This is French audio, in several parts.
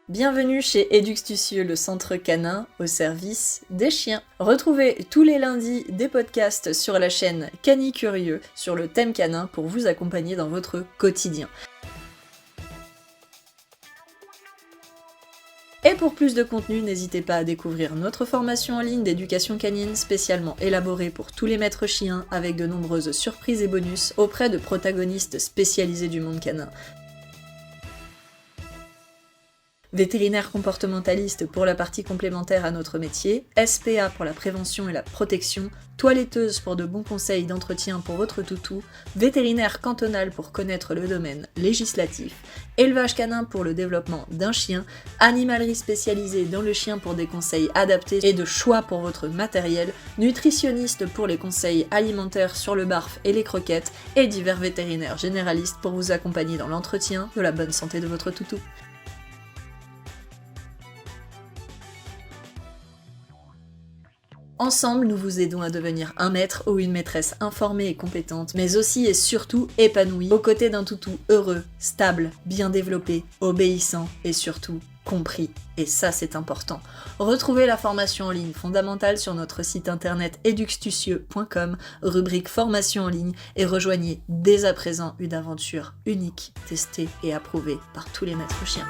Bienvenue chez Eduxtucieux, le centre canin au service des chiens. Retrouvez tous les lundis des podcasts sur la chaîne Canicurieux sur le thème canin pour vous accompagner dans votre quotidien. Et pour plus de contenu, n'hésitez pas à découvrir notre formation en ligne d'éducation canine spécialement élaborée pour tous les maîtres chiens avec de nombreuses surprises et bonus auprès de protagonistes spécialisés du monde canin. Vétérinaire comportementaliste pour la partie complémentaire à notre métier, SPA pour la prévention et la protection, toiletteuse pour de bons conseils d'entretien pour votre toutou, vétérinaire cantonal pour connaître le domaine législatif, élevage canin pour le développement d'un chien, animalerie spécialisée dans le chien pour des conseils adaptés et de choix pour votre matériel, nutritionniste pour les conseils alimentaires sur le barf et les croquettes, et divers vétérinaires généralistes pour vous accompagner dans l'entretien de la bonne santé de votre toutou. Ensemble, nous vous aidons à devenir un maître ou une maîtresse informée et compétente, mais aussi et surtout épanouie, aux côtés d'un toutou heureux, stable, bien développé, obéissant et surtout compris. Et ça, c'est important. Retrouvez la formation en ligne fondamentale sur notre site internet eduxtucieux.com, rubrique formation en ligne, et rejoignez dès à présent une aventure unique, testée et approuvée par tous les maîtres chiens.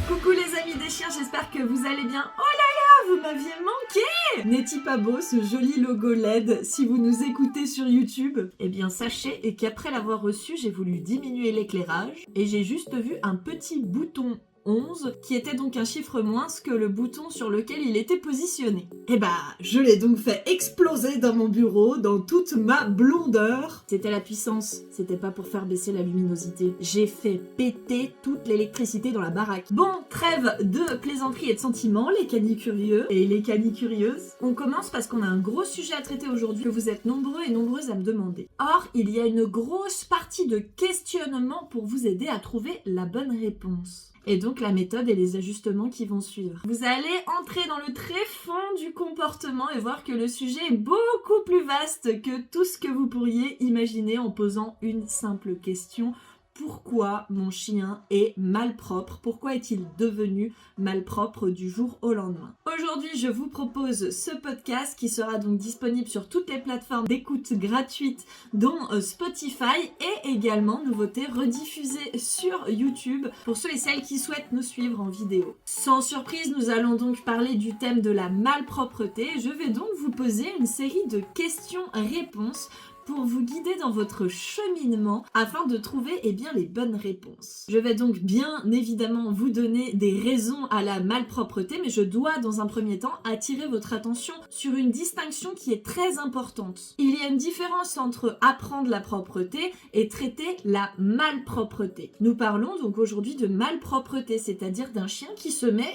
Coucou les amis des chiens, j'espère que vous allez bien. Oh là là, vous m'aviez manqué! N'est-il pas beau ce joli logo LED si vous nous écoutez sur YouTube? Eh bien sachez qu'après l'avoir reçu, j'ai voulu diminuer l'éclairage et j'ai juste vu un petit bouton 11, qui était donc un chiffre moins que le bouton sur lequel il était positionné. Et bah, je l'ai donc fait exploser dans mon bureau, dans toute ma blondeur. C'était la puissance, c'était pas pour faire baisser la luminosité. J'ai fait péter toute l'électricité dans la baraque. Bon, trêve de plaisanterie et de sentiments, les canicurieux et les canicurieuses. On commence parce qu'on a un gros sujet à traiter aujourd'hui que vous êtes nombreux et nombreuses à me demander. Or, il y a une grosse partie de questionnement pour vous aider à trouver la bonne réponse. Et donc la méthode et les ajustements qui vont suivre. Vous allez entrer dans le tréfonds du comportement et voir que le sujet est beaucoup plus vaste que tout ce que vous pourriez imaginer en posant une simple question. Pourquoi mon chien est malpropre? Pourquoi est-il devenu malpropre du jour au lendemain? Aujourd'hui, je vous propose ce podcast qui sera donc disponible sur toutes les plateformes d'écoute gratuites dont Spotify et également, nouveauté, rediffusé sur YouTube pour ceux et celles qui souhaitent nous suivre en vidéo. Sans surprise, nous allons donc parler du thème de la malpropreté. Je vais donc vous poser une série de questions-réponses pour vous guider dans votre cheminement afin de trouver les bonnes réponses. Je vais donc bien évidemment vous donner des raisons à la malpropreté, mais je dois dans un premier temps attirer votre attention sur une distinction qui est très importante. Il y a une différence entre apprendre la propreté et traiter la malpropreté. Nous parlons donc aujourd'hui de malpropreté, c'est-à-dire d'un chien qui se met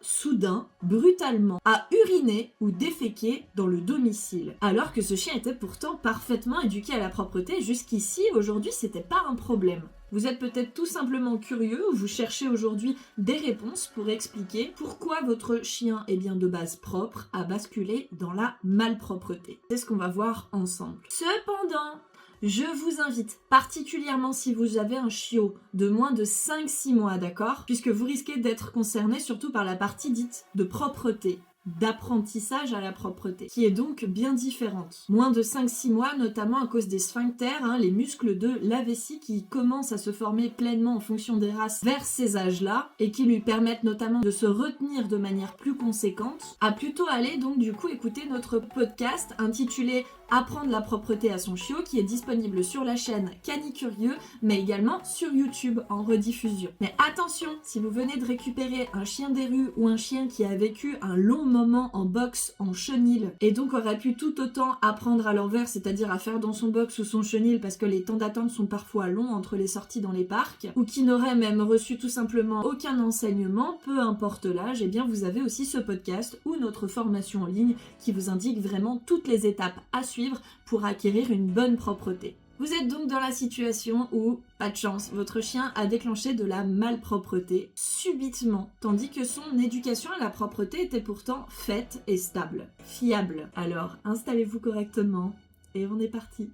soudain, brutalement, à uriner ou déféquer dans le domicile, alors que ce chien était pourtant parfaitement éduqué à la propreté. Jusqu'ici, aujourd'hui, c'était pas un problème. Vous êtes peut-être tout simplement curieux ou vous cherchez aujourd'hui des réponses pour expliquer pourquoi votre chien est bien de base propre a basculé dans la malpropreté. C'est ce qu'on va voir ensemble. Cependant, je vous invite, particulièrement si vous avez un chiot de moins de 5-6 mois, d'accord? Puisque vous risquez d'être concerné surtout par la partie dite de propreté, d'apprentissage à la propreté, qui est donc bien différente. Moins de 5-6 mois, notamment à cause des sphincters, les muscles de la vessie qui commencent à se former pleinement en fonction des races vers ces âges-là, et qui lui permettent notamment de se retenir de manière plus conséquente, à plutôt aller donc du coup écouter notre podcast intitulé Apprendre la propreté à son chiot, qui est disponible sur la chaîne Canicurieux, mais également sur YouTube en rediffusion. Mais attention, si vous venez de récupérer un chien des rues ou un chien qui a vécu un long moment en box, en chenil, et donc aurait pu tout autant apprendre à l'envers, c'est-à-dire à faire dans son box ou son chenil parce que les temps d'attente sont parfois longs entre les sorties dans les parcs, ou qui n'aurait même reçu tout simplement aucun enseignement, peu importe l'âge, vous avez aussi ce podcast ou notre formation en ligne qui vous indique vraiment toutes les étapes à suivre pour acquérir une bonne propreté. Vous êtes donc dans la situation où, pas de chance, votre chien a déclenché de la malpropreté subitement, tandis que son éducation à la propreté était pourtant faite et stable, fiable. Alors, installez-vous correctement et on est parti.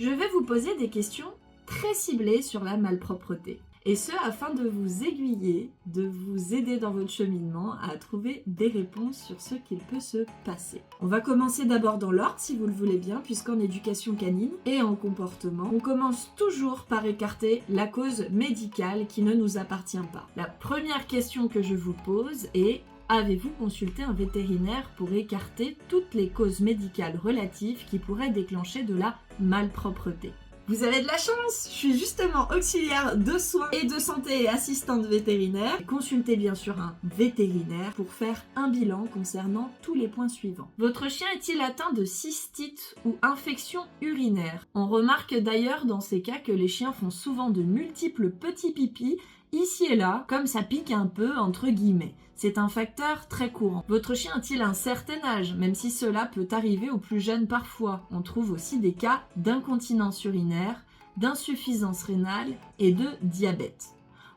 Je vais vous poser des questions très ciblées sur la malpropreté. Et ce, afin de vous aiguiller, de vous aider dans votre cheminement à trouver des réponses sur ce qu'il peut se passer. On va commencer d'abord dans l'ordre, si vous le voulez bien, puisqu'en éducation canine et en comportement, on commence toujours par écarter la cause médicale qui ne nous appartient pas. La première question que je vous pose est: avez-vous consulté un vétérinaire pour écarter toutes les causes médicales relatives qui pourraient déclencher de la malpropreté? Vous avez de la chance, je suis justement auxiliaire de soins et de santé et assistante vétérinaire. Consultez bien sûr un vétérinaire pour faire un bilan concernant tous les points suivants. Votre chien est-il atteint de cystite ou infection urinaire? On remarque d'ailleurs dans ces cas que les chiens font souvent de multiples petits pipis ici et là, comme ça pique un peu entre guillemets. C'est un facteur très courant. Votre chien a-t-il un certain âge, même si cela peut arriver aux plus jeunes parfois? On trouve aussi des cas d'incontinence urinaire, d'insuffisance rénale et de diabète.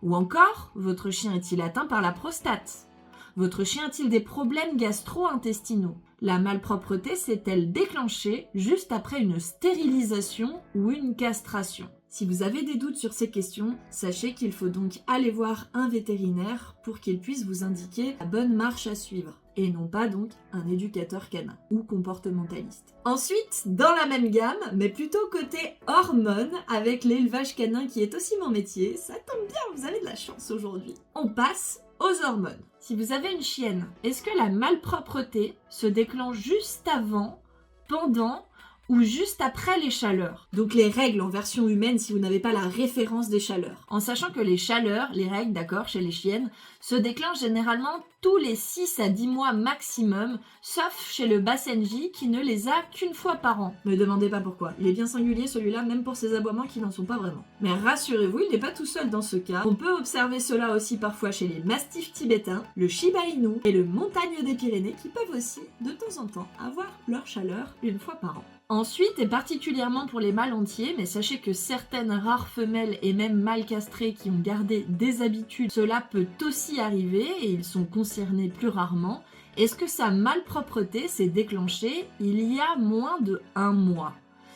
Ou encore, votre chien est-il atteint par la prostate? Votre chien a-t-il des problèmes gastro-intestinaux? La malpropreté s'est-elle déclenchée juste après une stérilisation ou une castration? Si vous avez des doutes sur ces questions, sachez qu'il faut donc aller voir un vétérinaire pour qu'il puisse vous indiquer la bonne marche à suivre, et non pas donc un éducateur canin ou comportementaliste. Ensuite, dans la même gamme, mais plutôt côté hormones, avec l'élevage canin qui est aussi mon métier, ça tombe bien, vous avez de la chance aujourd'hui. On passe aux hormones. Si vous avez une chienne, est-ce que la malpropreté se déclenche juste avant, pendant ou juste après les chaleurs? Donc les règles en version humaine si vous n'avez pas la référence des chaleurs. En sachant que les chaleurs, les règles, d'accord, chez les chiennes, se déclenchent généralement tous les 6 à 10 mois maximum, sauf chez le Basenji qui ne les a qu'une fois par an. Me demandez pas pourquoi. Il est bien singulier celui-là, même pour ses aboiements qui n'en sont pas vraiment. Mais rassurez-vous, il n'est pas tout seul dans ce cas. On peut observer cela aussi parfois chez les mastifs tibétains, le Shiba Inu et le montagne des Pyrénées qui peuvent aussi, de temps en temps, avoir leur chaleur une fois par an. Ensuite, et particulièrement pour les mâles entiers, mais sachez que certaines rares femelles et même mâles castrés qui ont gardé des habitudes, cela peut aussi arriver et ils sont concernés plus rarement. Est-ce que sa malpropreté s'est déclenchée il y a moins de 1 mois?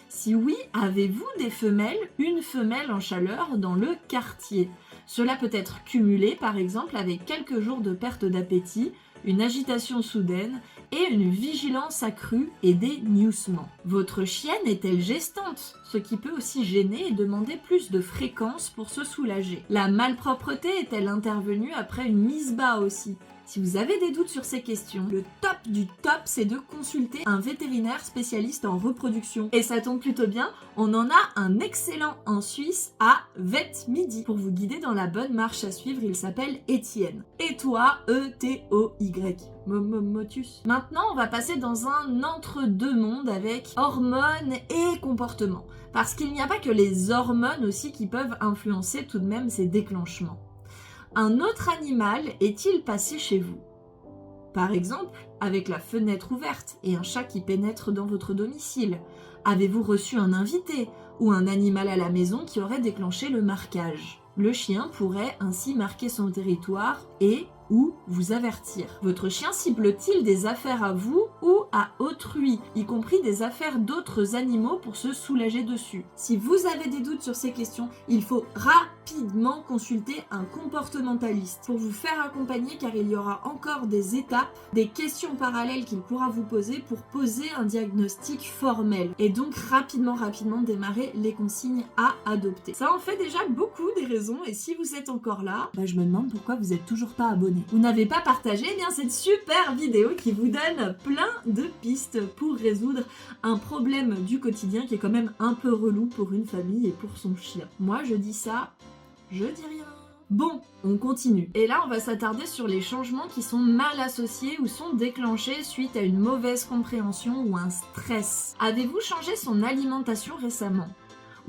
Si oui, avez-vous des femelles, une femelle en chaleur dans le quartier? Cela peut être cumulé par exemple avec quelques jours de perte d'appétit, une agitation soudaine et une vigilance accrue et des gnoussements. Votre chienne est-elle gestante? Ce qui peut aussi gêner et demander plus de fréquence pour se soulager. La malpropreté est-elle intervenue après une mise bas aussi? Si vous avez des doutes sur ces questions, le top du top, c'est de consulter un vétérinaire spécialiste en reproduction. Et ça tombe plutôt bien, on en a un excellent en Suisse à VetMidi. Pour vous guider dans la bonne marche à suivre, il s'appelle Étienne. Et toi, E-T-O-Y. Motus. Maintenant, on va passer dans un entre-deux mondes avec hormones et comportement. Parce qu'il n'y a pas que les hormones aussi qui peuvent influencer tout de même ces déclenchements. Un autre animal est-il passé chez vous? Par exemple, avec la fenêtre ouverte et un chat qui pénètre dans votre domicile. Avez-vous reçu un invité ou un animal à la maison qui aurait déclenché le marquage? Le chien pourrait ainsi marquer son territoire et ou vous avertir. Votre chien cible-t-il des affaires à vous ou à autrui, y compris des affaires d'autres animaux pour se soulager dessus? Si vous avez des doutes sur ces questions, il faut rapidement consulter un comportementaliste pour vous faire accompagner car il y aura encore des étapes, des questions parallèles qu'il pourra vous poser pour poser un diagnostic formel et donc rapidement démarrer les consignes à adopter. Ça en fait déjà beaucoup des raisons et si vous êtes encore là, je me demande pourquoi vous êtes toujours pas abonné. Vous n'avez pas partagé cette super vidéo qui vous donne plein de pistes pour résoudre un problème du quotidien qui est quand même un peu relou pour une famille et pour son chien. Moi je dis ça, je dis rien. Bon, on continue. Et là, on va s'attarder sur les changements qui sont mal associés ou sont déclenchés suite à une mauvaise compréhension ou un stress. Avez-vous changé son alimentation récemment?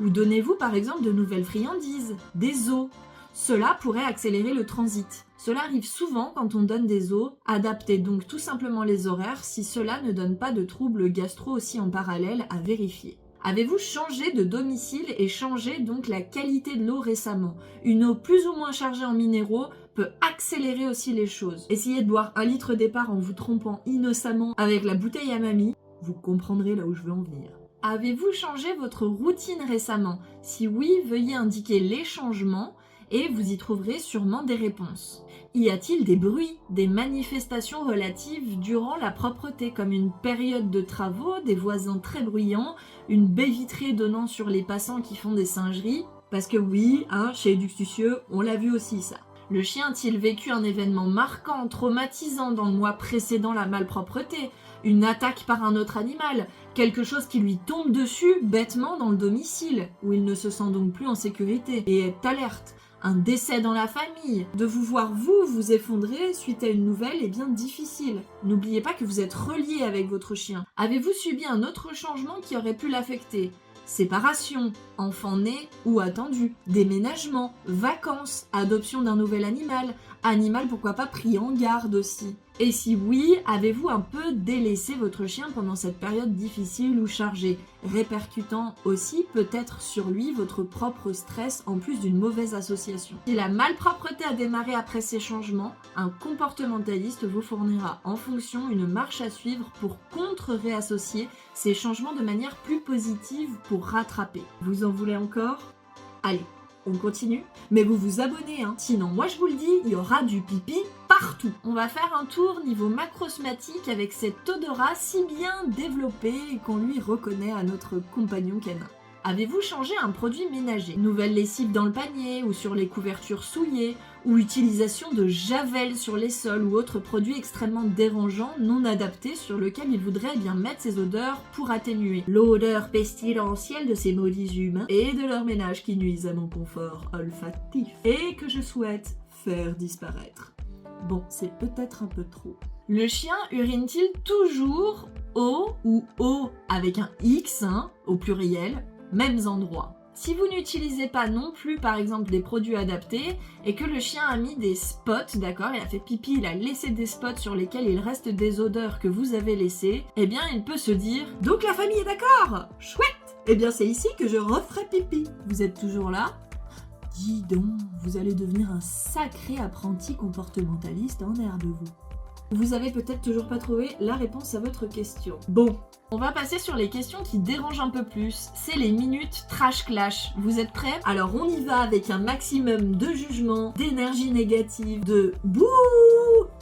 Ou donnez-vous par exemple de nouvelles friandises, des os? cela pourrait accélérer le transit. Cela arrive souvent quand on donne des os, adaptez donc tout simplement les horaires si cela ne donne pas de troubles gastro aussi en parallèle à vérifier. Avez-vous changé de domicile et changé donc la qualité de l'eau récemment? Une eau plus ou moins chargée en minéraux peut accélérer aussi les choses. Essayez de boire 1 litre départ en vous trompant innocemment avec la bouteille à mamie, vous comprendrez là où je veux en venir. Avez-vous changé votre routine récemment? Si oui, veuillez indiquer les changements et vous y trouverez sûrement des réponses. Y a-t-il des bruits, des manifestations relatives durant la propreté, comme une période de travaux, des voisins très bruyants, une baie vitrée donnant sur les passants qui font des singeries? Parce que oui, chez Eduxtucieux, on l'a vu aussi ça. Le chien a-t-il vécu un événement marquant, traumatisant dans le mois précédant la malpropreté? Une attaque par un autre animal? Quelque chose qui lui tombe dessus bêtement dans le domicile, où il ne se sent donc plus en sécurité et est alerte? Un décès dans la famille? De vous voir vous effondrer suite à une nouvelle est bien difficile. N'oubliez pas que vous êtes relié avec votre chien. Avez-vous subi un autre changement qui aurait pu l'affecter? Séparation, enfant né ou attendu, déménagement, vacances, adoption d'un nouvel animal pourquoi pas pris en garde aussi. Et si oui, avez-vous un peu délaissé votre chien pendant cette période difficile ou chargée, répercutant aussi peut-être sur lui votre propre stress en plus d'une mauvaise association? Si la malpropreté a démarré après ces changements, un comportementaliste vous fournira en fonction une marche à suivre pour contre-réassocier ces changements de manière plus positive pour rattraper. Vous en voulez encore? Allez, on continue, mais vous vous abonnez, sinon moi je vous le dis, il y aura du pipi partout. On va faire un tour niveau macrosmatique avec cet odorat si bien développé et qu'on lui reconnaît à notre compagnon canin. Avez-vous changé un produit ménager? Nouvelle lessive dans le panier ou sur les couvertures souillées, ou utilisation de javel sur les sols ou autres produits extrêmement dérangeants, non adaptés, sur lesquels il voudrait bien mettre ses odeurs pour atténuer l'odeur pestilentielle de ces maudits humains et de leur ménage qui nuisent à mon confort olfactif et que je souhaite faire disparaître. Bon, c'est peut-être un peu trop. Le chien urine-t-il toujours au avec un X au pluriel, mêmes endroits? Si vous n'utilisez pas non plus par exemple des produits adaptés et que le chien a mis des spots, d'accord, il a fait pipi, il a laissé des spots sur lesquels il reste des odeurs que vous avez laissées, eh bien il peut se dire « Donc la famille est d'accord? Chouette! Eh bien c'est ici que je referai pipi. » Vous êtes toujours là? Dis donc, vous allez devenir un sacré apprenti comportementaliste en herbe, vous. Vous avez peut-être toujours pas trouvé la réponse à votre question. Bon, on va passer sur les questions qui dérangent un peu plus. C'est les minutes trash clash. Vous êtes prêts? Alors on y va avec un maximum de jugement, d'énergie négative, de bouh.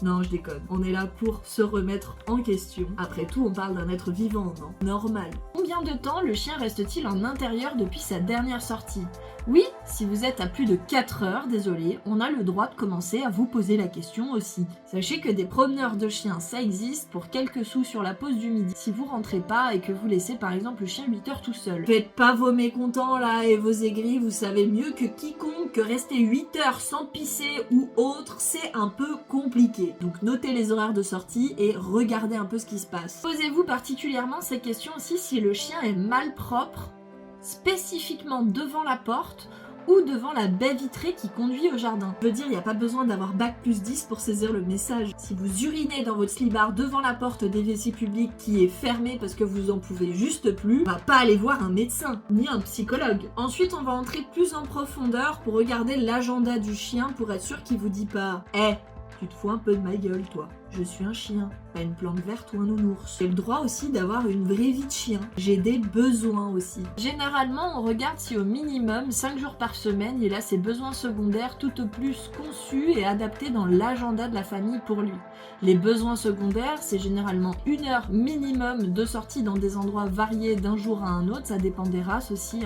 Non, je déconne. On est là pour se remettre en question. Après tout, on parle d'un être vivant, non? Normal. Combien de temps le chien reste-t-il en intérieur depuis sa dernière sortie? Oui, si vous êtes à plus de 4 heures, désolé, on a le droit de commencer à vous poser la question aussi. Sachez que des promeneurs de chiens, ça existe pour quelques sous sur la pause du midi. Si vous rentrez pas et que vous laissez par exemple le chien 8 heures tout seul. Faites pas vos mécontents là et vos aigris, vous savez mieux que quiconque que rester 8 heures sans pisser ou autre, c'est un peu compliqué. Donc notez les horaires de sortie et regardez un peu ce qui se passe. Posez-vous particulièrement ces questions aussi si le chien est malpropre, spécifiquement devant la porte ou devant la baie vitrée qui conduit au jardin. Je veux dire, il n'y a pas besoin d'avoir bac+10 pour saisir le message. Si vous urinez dans votre slibard devant la porte des WC publics qui est fermée parce que vous en pouvez juste plus, on va pas aller voir un médecin, ni un psychologue. Ensuite, on va entrer plus en profondeur pour regarder l'agenda du chien pour être sûr qu'il vous dit pas « Eh, tu te fous un peu de ma gueule, toi. Je suis un chien, pas une plante verte ou un nounours. J'ai le droit aussi d'avoir une vraie vie de chien. J'ai des besoins aussi. » Généralement, on regarde si au minimum 5 jours par semaine, il a ses besoins secondaires tout au plus conçus et adaptés dans l'agenda de la famille pour lui. Les besoins secondaires, c'est généralement 1 heure minimum de sortie dans des endroits variés d'un jour à un autre. Ça dépend des races aussi,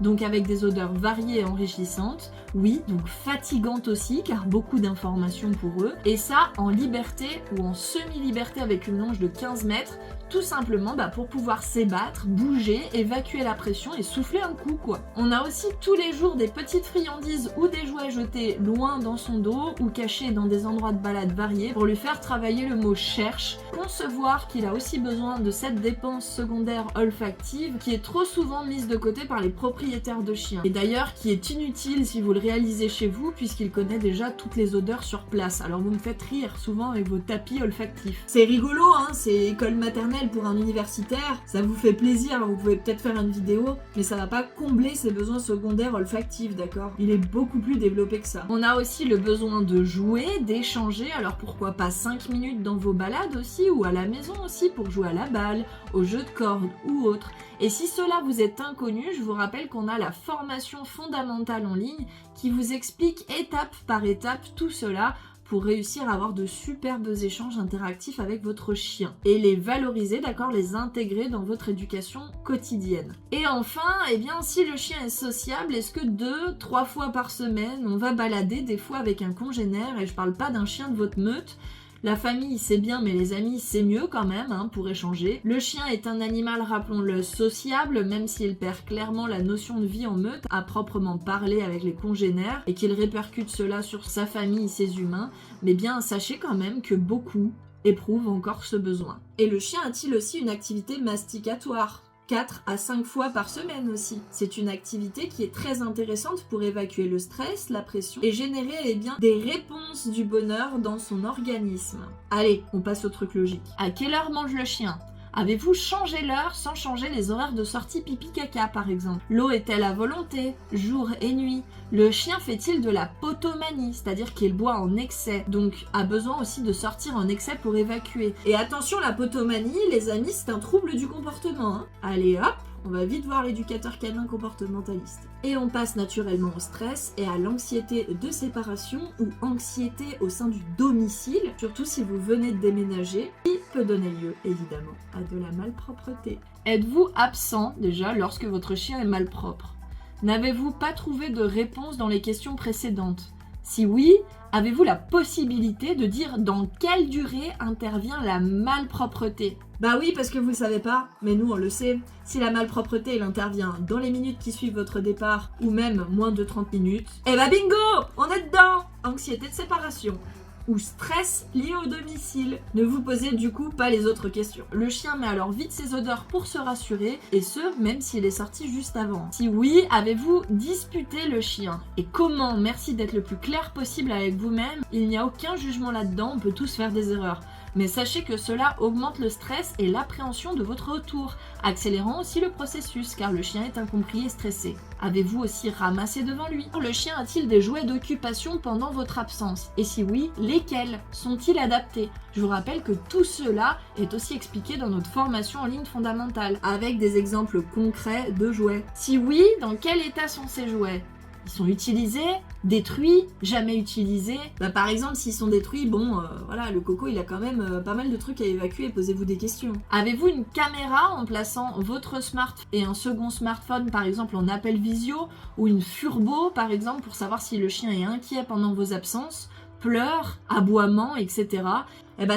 Donc avec des odeurs variées et enrichissantes. Oui, donc fatigantes aussi, car beaucoup d'informations pour eux. Et ça, en liberté ou en semi-liberté avec une longe de 15 mètres, tout simplement pour pouvoir s'ébattre, bouger, évacuer la pression et souffler un coup quoi. On a aussi tous les jours des petites friandises ou des jouets jetés loin dans son dos ou cachés dans des endroits de balade variés pour lui faire travailler le mot cherche, concevoir qu'il a aussi besoin de cette dépense secondaire olfactive qui est trop souvent mise de côté par les propriétaires de chiens et d'ailleurs qui est inutile si vous le réalisez chez vous puisqu'il connaît déjà toutes les odeurs sur place. Alors vous me faites rire souvent avec vos tapis olfactifs. C'est rigolo hein, c'est école maternelle pour un universitaire, ça vous fait plaisir, vous pouvez peut-être faire une vidéo, mais ça va pas combler ses besoins secondaires olfactifs, d'accord? Il est beaucoup plus développé que ça. On a aussi le besoin de jouer, d'échanger, alors pourquoi pas 5 minutes dans vos balades aussi, ou à la maison aussi pour jouer à la balle, aux jeux de cordes ou autres. Et si cela vous est inconnu, je vous rappelle qu'on a la formation fondamentale en ligne qui vous explique étape par étape tout cela pour réussir à avoir de superbes échanges interactifs avec votre chien et les valoriser, d'accord, les intégrer dans votre éducation quotidienne. Et enfin, si le chien est sociable, est-ce que 2-3 fois par semaine, on va balader des fois avec un congénère, et je parle pas d'un chien de votre meute. La famille, c'est bien, mais les amis, c'est mieux quand même, hein, pour échanger. Le chien est un animal, rappelons-le, sociable, même s'il perd clairement la notion de vie en meute, à proprement parler avec les congénères, et qu'il répercute cela sur sa famille, ses humains. Mais bien, sachez quand même que beaucoup éprouvent encore ce besoin. Et le chien a-t-il aussi une activité masticatoire ? 4 à 5 fois par semaine aussi. C'est une activité qui est très intéressante pour évacuer le stress, la pression et générer des réponses du bonheur dans son organisme. Allez, on passe au truc logique. À quelle heure mange le chien ? Avez-vous changé l'heure sans changer les horaires de sortie pipi-caca par exemple ? L'eau est-elle à volonté, jour et nuit ? Le chien fait-il de la potomanie, c'est-à-dire qu'il boit en excès, donc a besoin aussi de sortir en excès pour évacuer. Et attention, la potomanie, les amis, c'est un trouble du comportement. Hein. Allez hop, on va vite voir l'éducateur canin comportementaliste. Et on passe naturellement au stress et à l'anxiété de séparation ou anxiété au sein du domicile, surtout si vous venez de déménager, qui peut donner lieu évidemment à de la malpropreté. Êtes-vous absent déjà lorsque votre chien est malpropre ? N'avez-vous pas trouvé de réponse dans les questions précédentes ? Si oui, avez-vous la possibilité de dire dans quelle durée intervient la malpropreté ? Bah oui, parce que vous le savez pas, mais nous on le sait. Si la malpropreté elle intervient dans les minutes qui suivent votre départ, ou même moins de 30 minutes, bingo, on est dedans ! Anxiété de séparation. Ou stress lié au domicile. Ne vous posez du coup pas les autres questions. Le chien met alors vite ses odeurs pour se rassurer, et ce, même s'il est sorti juste avant. Si oui, avez-vous disputé le chien ? Et comment ? Merci d'être le plus clair possible avec vous-même. Il n'y a aucun jugement là-dedans, on peut tous faire des erreurs. Mais sachez que cela augmente le stress et l'appréhension de votre retour, accélérant aussi le processus car le chien est incompris et stressé. Avez-vous aussi ramassé devant lui ? Le chien a-t-il des jouets d'occupation pendant votre absence ? Et si oui, lesquels ? Sont-ils adaptés ? Je vous rappelle que tout cela est aussi expliqué dans notre formation en ligne fondamentale, avec des exemples concrets de jouets. Si oui, dans quel état sont ces jouets ? Ils sont utilisés, détruits, jamais utilisés. Par exemple, s'ils sont détruits, le coco il a quand même pas mal de trucs à évacuer, posez-vous des questions. Avez-vous une caméra en plaçant votre smartphone et un second smartphone par exemple en appel visio, ou une furbo par exemple pour savoir si le chien est inquiet pendant vos absences, pleurs, aboiements, etc.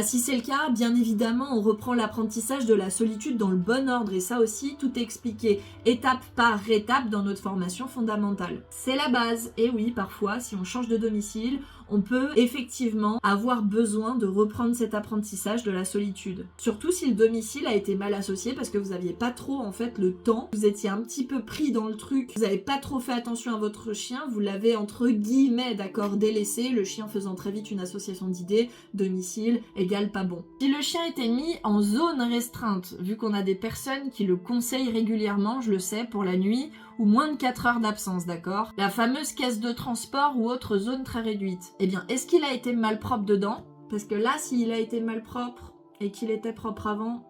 Si c'est le cas, bien évidemment, on reprend l'apprentissage de la solitude dans le bon ordre. Et ça aussi, tout est expliqué étape par étape dans notre formation fondamentale. C'est la base. Et oui, parfois, si on change de domicile, on peut effectivement avoir besoin de reprendre cet apprentissage de la solitude. Surtout si le domicile a été mal associé parce que vous n'aviez pas trop en fait le temps, vous étiez un petit peu pris dans le truc, vous n'avez pas trop fait attention à votre chien, vous l'avez entre guillemets délaissé, le chien faisant très vite une association d'idées, domicile égale pas bon. Si le chien était mis en zone restreinte, vu qu'on a des personnes qui le conseillent régulièrement, je le sais, pour la nuit, ou moins de 4 heures d'absence, d'accord ? La fameuse caisse de transport ou autre zone très réduite. Est-ce qu'il a été malpropre dedans ? Parce que là, s'il a été malpropre et qu'il était propre avant,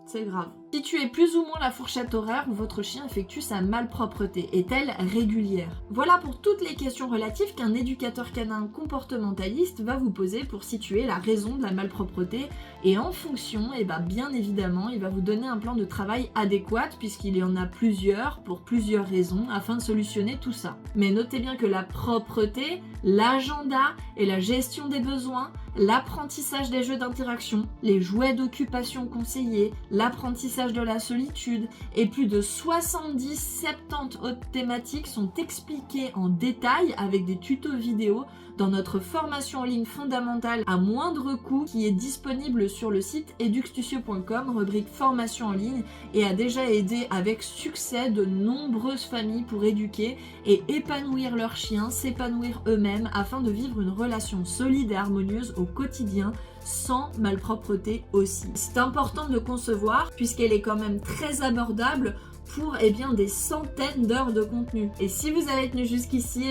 c'est grave. Situez plus ou moins la fourchette horaire où votre chien effectue sa malpropreté. Est-elle régulière ? Voilà pour toutes les questions relatives qu'un éducateur canin comportementaliste va vous poser pour situer la raison de la malpropreté. Et en fonction, bien évidemment, il va vous donner un plan de travail adéquat puisqu'il y en a plusieurs pour plusieurs raisons afin de solutionner tout ça. Mais notez bien que la propreté, l'agenda et la gestion des besoins, l'apprentissage des jeux d'interaction, les jouets d'occupation conseillés, l'apprentissage de la solitude et plus de 70-70 autres thématiques sont expliquées en détail avec des tutos vidéo dans notre formation en ligne fondamentale à moindre coût qui est disponible sur le site eduxtucio.com, rubrique formation en ligne, et a déjà aidé avec succès de nombreuses familles pour éduquer et épanouir leurs chiens, s'épanouir eux-mêmes afin de vivre une relation solide et harmonieuse au quotidien sans malpropreté aussi. C'est important de concevoir puisqu'elle est quand même très abordable pour des centaines d'heures de contenu. Et si vous avez tenu jusqu'ici,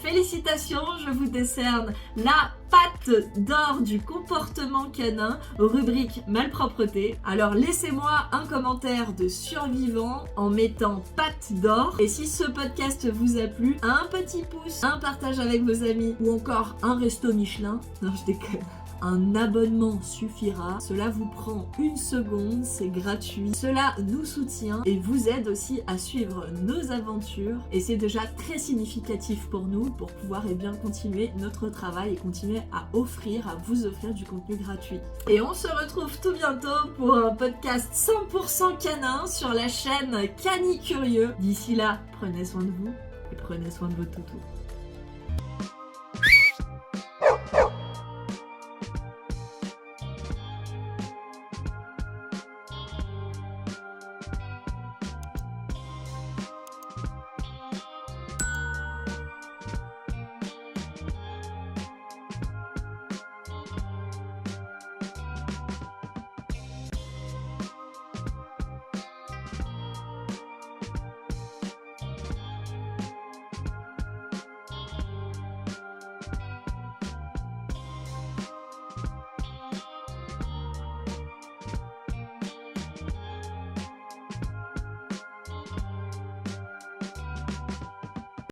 félicitations, je vous décerne la patte d'or du comportement canin, rubrique malpropreté. Alors laissez-moi un commentaire de survivant en mettant patte d'or. Et si ce podcast vous a plu, un petit pouce, un partage avec vos amis ou encore un resto Michelin. Non, je déconne. Un abonnement suffira, cela vous prend 1 seconde, c'est gratuit, cela nous soutient et vous aide aussi à suivre nos aventures et c'est déjà très significatif pour nous pour pouvoir continuer notre travail et continuer à vous offrir du contenu gratuit. Et on se retrouve tout bientôt pour un podcast 100% canin sur la chaîne Canicurieux. D'ici là, prenez soin de vous et prenez soin de votre toutou.